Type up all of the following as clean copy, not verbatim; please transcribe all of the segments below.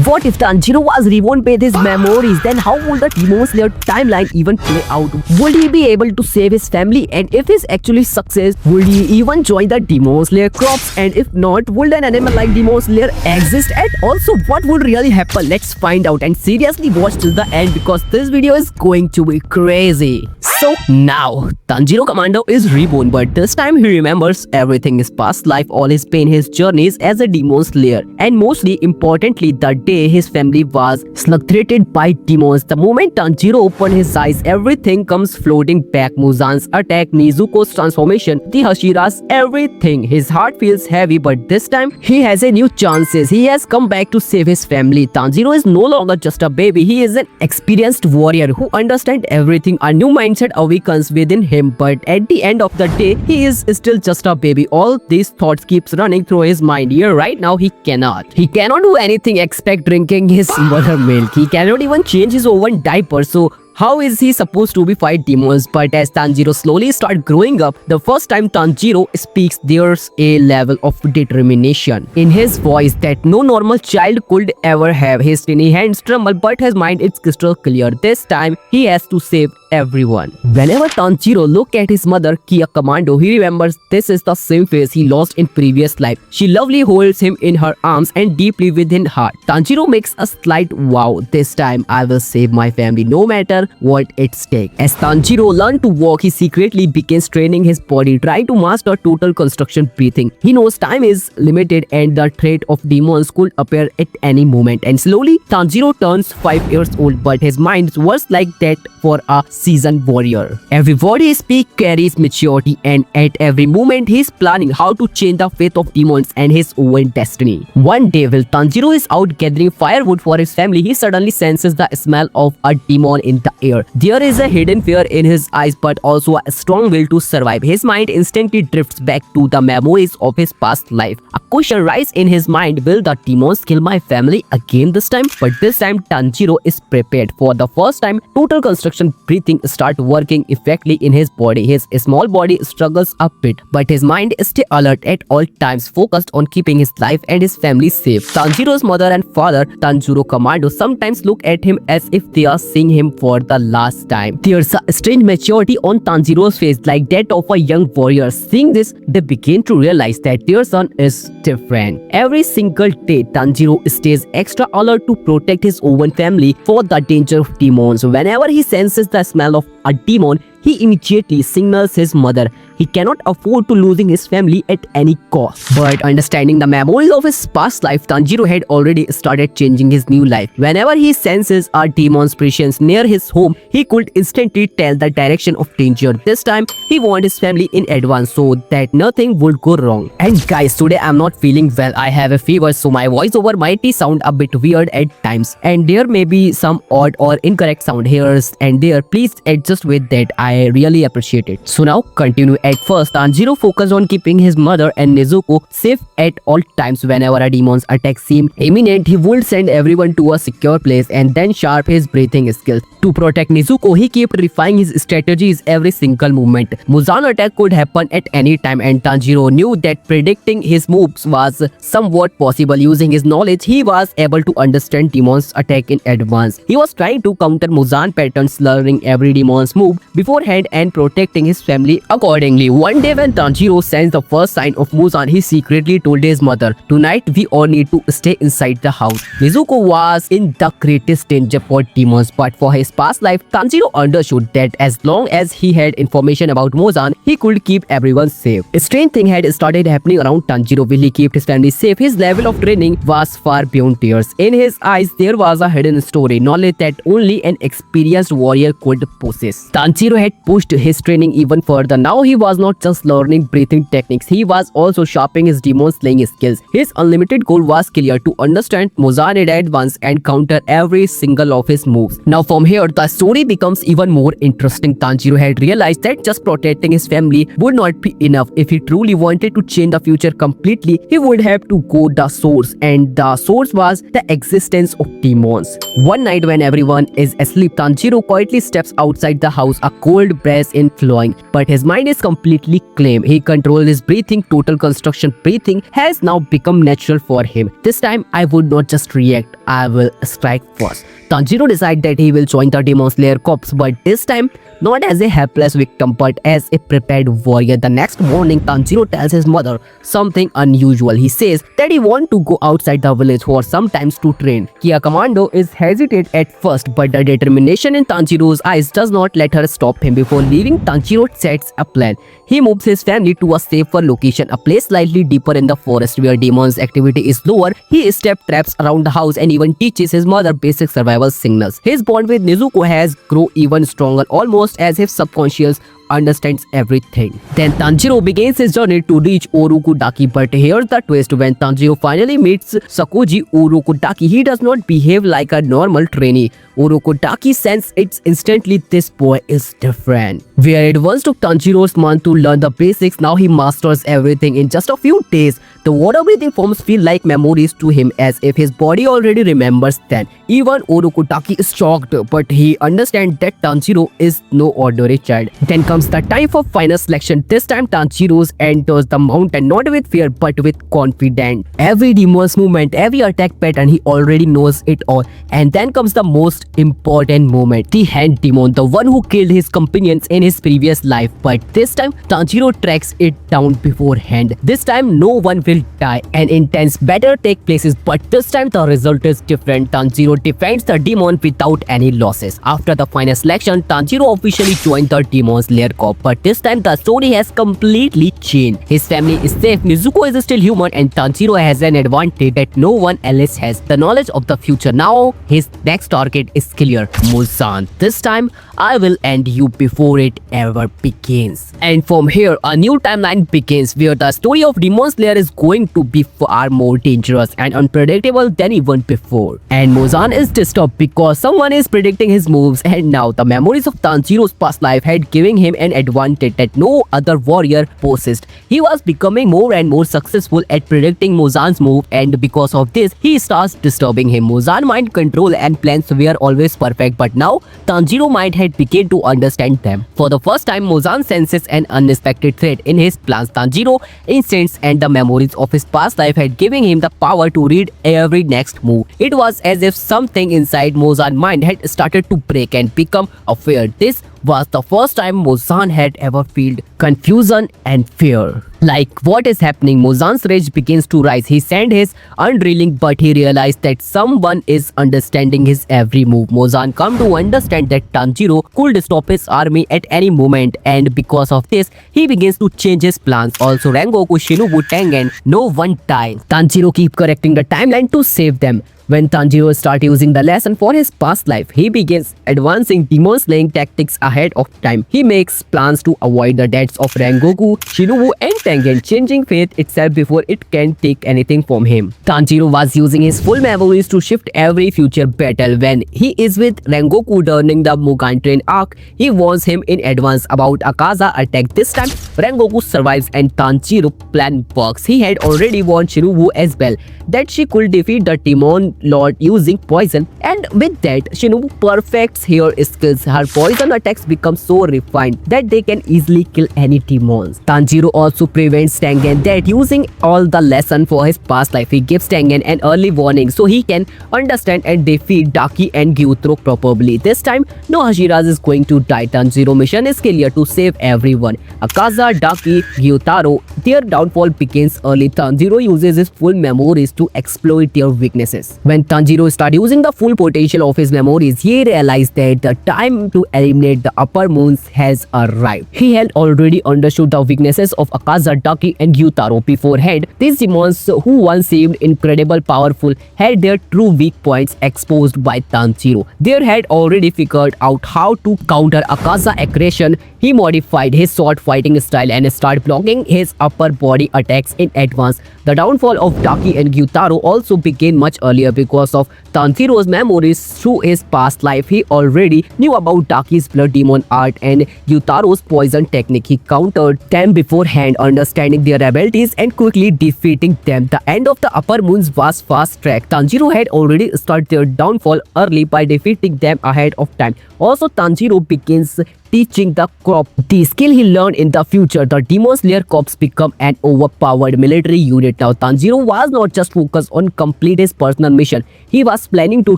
What if Tanjiro was reborn with his memories? Then how would the Demon Slayer timeline even play out? Would he be able to save his family? And if he's actually success, would he even join the Demon Slayer crops? And if not, would an animal like Demon Slayer exist at? Also, what would really happen? Let's find out and seriously watch till the end because this video is going to be crazy. So now, Tanjiro Commando is reborn, but this time he remembers everything, his past life, all his pain, his journeys as a Demon Slayer, and mostly importantly, the day his family was slug-threatened by demons. The moment Tanjiro opened his eyes, everything comes floating back. Muzan's attack, Nezuko's transformation, the Hashiras, everything. His heart feels heavy, but this time he has a new chances. He has come back to save his family. Tanjiro is no longer just a baby. He is an experienced warrior who understands everything. A new mindset awakens within him, but at the end of the day, he is still just a baby. All these thoughts keeps running through his mind. Here right now, he cannot do anything except drinking his mother milk. He cannot even change his own diaper. So how is he supposed to be fight demons? But as Tanjiro slowly starts growing up, the first time Tanjiro speaks, there's a level of determination in his voice that no normal child could ever have. His tiny hands tremble, but his mind is crystal clear. This time, he has to save everyone. Whenever Tanjiro looks at his mother, Kia Commando, he remembers this is the same face he lost in previous life. She lovely holds him in her arms and deeply within heart. Tanjiro makes a slight wow. This time, I will save my family no matter what it's take. As Tanjiro learned to walk, he secretly begins training his body, trying to master total construction breathing. He knows time is limited and the threat of demons could appear at any moment. And slowly, Tanjiro turns 5 years old, but his mind works like that for a seasoned warrior. Every word he speaks carries maturity, and at every moment he is planning how to change the fate of demons and his own destiny. One day, while Tanjiro is out gathering firewood for his family, he suddenly senses the smell of a demon in the air. There is a hidden fear in his eyes, but also a strong will to survive. His mind instantly drifts back to the memories of his past life. A question rises in his mind: will the demons kill my family again this time? But this time, Tanjiro is prepared. For the first time, total construction breathing starts working effectively in his body. His small body struggles a bit, but his mind stays alert at all times, focused on keeping his life and his family safe. Tanjiro's mother and father, Tanjiro Commando, sometimes look at him as if they are seeing him for the last time. There's a strange maturity on Tanjiro's face, like that of a young warrior. Seeing this, they begin to realize that their son is different. Every single day, Tanjiro stays extra alert to protect his own family for the danger of demons. Whenever he senses the smell of a demon, he immediately signals his mother. He cannot afford to losing his family at any cost. But understanding the memories of his past life, Tanjiro had already started changing his new life. Whenever he senses a demon's presence near his home, he could instantly tell the direction of danger. This time, he warned his family in advance so that nothing would go wrong. And guys, today I'm not feeling well. I have a fever, so my voiceover might sound a bit weird at times. And there may be some odd or incorrect sound here and there. Please adjust with that. I really appreciate it. So now, continue. At first, Tanjiro focused on keeping his mother and Nezuko safe at all times. Whenever a demon's attack seemed imminent, he would send everyone to a secure place and then sharp his breathing skills. To protect Nezuko, he kept refining his strategies every single moment. Muzan attack could happen at any time, and Tanjiro knew that predicting his moves was somewhat possible. Using his knowledge, he was able to understand demon's attack in advance. He was trying to counter Muzan patterns, learning every demon's move beforehand and protecting his family accordingly. One day when Tanjiro sensed the first sign of Muzan, he secretly told his mother, "Tonight we all need to stay inside the house." Nezuko was in the greatest danger for demons, but for his past life, Tanjiro understood that as long as he had information about Muzan, he could keep everyone safe. A strange thing had started happening around Tanjiro. Will he keep his family safe? His level of training was far beyond tears. In his eyes, there was a hidden story, knowledge that only an experienced warrior could possess. Tanjiro had pushed his training even further. Now he was not just learning breathing techniques, he was also sharpening his demon slaying skills. His unlimited goal was clear: to understand Muzan in advance and counter every single of his moves. Now from here, here, the story becomes even more interesting. Tanjiro had realized that just protecting his family would not be enough. If he truly wanted to change the future completely, he would have to go the source, and the source was the existence of demons. One night when everyone is asleep, Tanjiro quietly steps outside the house, a cold breeze in flowing, but his mind is completely calm. He controls his breathing. Total construction breathing has now become natural for him. This time, I would not just react, I will strike first. Tanjiro decides that he will join the Demon Slayer Corps, but this time not as a helpless victim but as a prepared warrior. The next morning, Tanjiro tells his mother something unusual. He says that he wants to go outside the village for some time to train. Kia Commando is hesitant at first, but the determination in Tanjiro's eyes does not let her stop him. Before leaving, Tanjiro sets a plan. He moves his family to a safer location, a place slightly deeper in the forest where demons' activity is lower. He steps traps around the house and even teaches his mother basic survival signals. His bond with Nezuko has grown even stronger, almost as if subconscious understands everything. Then Tanjiro begins his journey to reach Urukudaki, but here's the twist. When Tanjiro finally meets Sakuji Urukudaki, he does not behave like a normal trainee. Urukudaki senses it instantly, this boy is different. Where it once took Tanjiro's month to learn the basics, now he masters everything in just a few days. The water breathing forms feel like memories to him, as if his body already remembers them. Even Urukudaki is shocked, but he understands that Tanjiro is no ordinary child. Then comes the time for final selection. This time Tanjiro enters the mountain not with fear but with confidence. Every demon's movement, every attack pattern, he already knows it all. And then comes the most important moment. The hand demon, the one who killed his companions in his previous life. But this time Tanjiro tracks it down beforehand. This time no one will die. An intense battle takes place, but this time the result is different. Tanjiro defends the demon without any losses. After the final selection, Tanjiro officially joined the Demon Slayer Corps, but this time the story has completely changed. His family is safe, Nezuko is still human, and Tanjiro has an advantage that no one else has, the knowledge of the future. Now his next target is clear, Muzan. This time I will end you before it ever begins. And from here a new timeline begins where the story of Demon Slayer is going to be far more dangerous and unpredictable than even before. And Muzan is disturbed because someone is predicting his moves, and now the memories of Tanjiro's past life had given him an advantage that no other warrior possessed. He was becoming more and more successful at predicting Muzan's move, and because of this, he starts disturbing him. Muzan's mind control and plans were always perfect, but now Tanjiro's mind had begun to understand them. For the first time, Muzan senses an unexpected threat in his plans. Tanjiro instincts and the memories of his past life had given him the power to read every next move. It was as if something inside Muzan's mind had started to break and become aware. This was the first time Muzan had ever felt confusion and fear. Like, what is happening? Muzan's rage begins to rise. He sent his unreeling, but he realized that someone is understanding his every move. Muzan come to understand that Tanjiro could stop his army at any moment, and because of this, he begins to change his plans. Also, Rengoku, Shinobu, Tengen, no one dies. Tanjiro keep correcting the timeline to save them. When Tanjiro starts using the lesson for his past life, he begins advancing demon slaying tactics ahead of time. He makes plans to avoid the deaths of Rengoku, Shinobu and Tengen, changing fate itself before it can take anything from him. Tanjiro was using his full memories to shift every future battle. When he is with Rengoku during the Mugen Train arc, he warns him in advance about Akaza attack. This time, Rengoku survives and Tanjiro plan works. He had already warned Shinobu as well that she could defeat the demon lord using poison, and with that, Shinobu perfects her skills. Her poison attacks become so refined that they can easily kill any demons. Tanjiro also prevents Tengen that using all the lesson for his past life. He gives Tengen an early warning so he can understand and defeat Daki and Gyutaro properly. This time, no Hashiras is going to die. Tanjiro mission is clear to save everyone. Akaza, Daki, Gyutaro, their downfall begins early. Tanjiro uses his full memories to exploit their weaknesses. When Tanjiro started using the full potential of his memories, he realized that the time to eliminate the upper moons has arrived. He had already understood the weaknesses of Akaza, Daki and Gyutaro beforehand. These demons, who once seemed incredibly powerful, had their true weak points exposed by Tanjiro. They had already figured out how to counter Akaza aggression. He modified his sword fighting style and started blocking his upper body attacks in advance. The downfall of Daki and Gyutaro also began much earlier Slayer because of Tanjiro's memories through his past life. He already knew about Taki's blood demon art and Yutaro's poison technique. He countered them beforehand, understanding their abilities and quickly defeating them. The end of the Upper Moons was fast track. Tanjiro had already started their downfall early by defeating them ahead of time. Also, Tanjiro begins teaching the crop the skill he learned in the future. The Demon Slayer Corps become an overpowered military unit. Now, Tanjiro was not just focused on complete his personal mission. He was planning to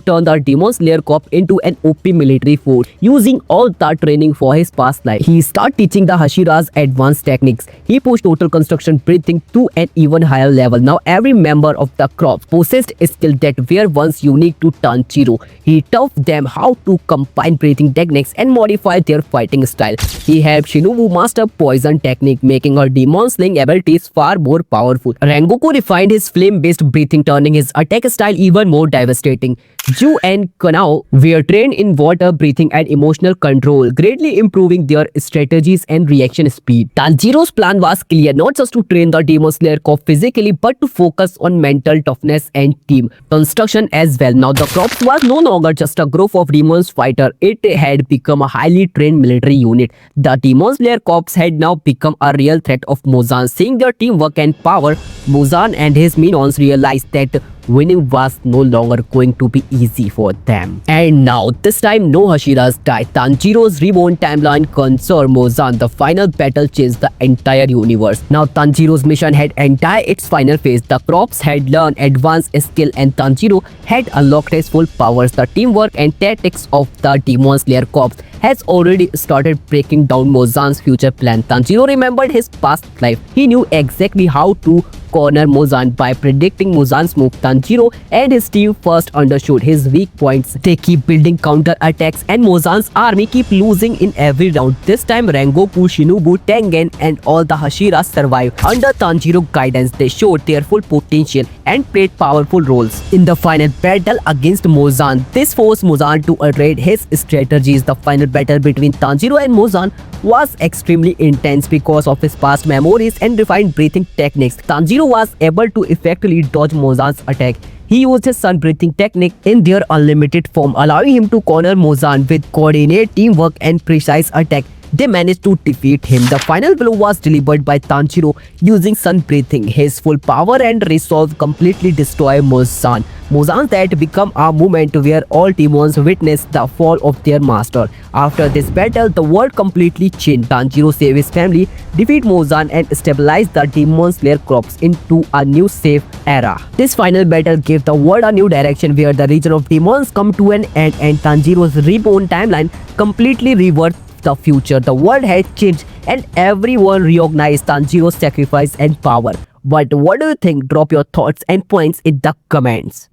turn the Demon Slayer Corps into an OP military force using all the training for his past life. He started teaching the Hashira's advanced techniques. He pushed total construction breathing to an even higher level. Now, every member of the Corps possessed a skill that were once unique to Tanjiro. He taught them how to combine breathing techniques and modify their fighting style. He helped Shinobu master poison technique, making her demon slaying abilities far more powerful. Rengoku refined his flame-based breathing, turning his attack style even more devastating. Ju and Kanao were trained in water breathing and emotional control, greatly improving their strategies and reaction speed. Tanjiro's plan was clear, not just to train the Demon Slayer Corps physically, but to focus on mental toughness and team construction as well. Now, the Corps was no longer just a group of demons fighter. It had become a highly trained military unit. The Demon Slayer Corps had now become a real threat of Muzan. Seeing their teamwork and power, Muzan and his minions realized that winning was no longer going to be easy for them. And now, this time no Hashiras died. Tanjiro's reborn timeline concerned Muzan. The final battle changed the entire universe. Now, Tanjiro's mission had entered its final phase. The Corps had learned advanced skill and Tanjiro had unlocked his full powers. The teamwork and tactics of the Demon Slayer Corps has already started breaking down Muzan's future plan. Tanjiro remembered his past life. He knew exactly how to corner Muzan by predicting Muzan's move. Tanjiro and his team first understood his weak points. They keep building counter attacks and Muzan's army keep losing in every round. This time Rengoku, Shinobu, Tengen and all the Hashiras survived. Under Tanjiro's guidance, they showed their full potential and played powerful roles in the final battle against Muzan. This forced Muzan to iterate his strategies. The final battle between Tanjiro and Muzan was extremely intense because of his past memories and refined breathing techniques. Tanjiro was able to effectively dodge Muzan's attack. He used his sun breathing technique in their unlimited form, allowing him to corner Muzan with coordinated teamwork and precise attack. They managed to defeat him. The final blow was delivered by Tanjiro using sun breathing. His full power and resolve completely destroyed Muzan. Muzan had become a moment where all demons witnessed the fall of their master. After this battle, the world completely changed. Tanjiro saved his family, defeated Muzan and stabilized the Demon Slayer Corps into a new safe era. This final battle gave the world a new direction where the region of demons come to an end and Tanjiro's reborn timeline completely reversed the future. The world had changed and everyone recognized Tanjiro's sacrifice and power. But what do you think? Drop your thoughts and points in the comments.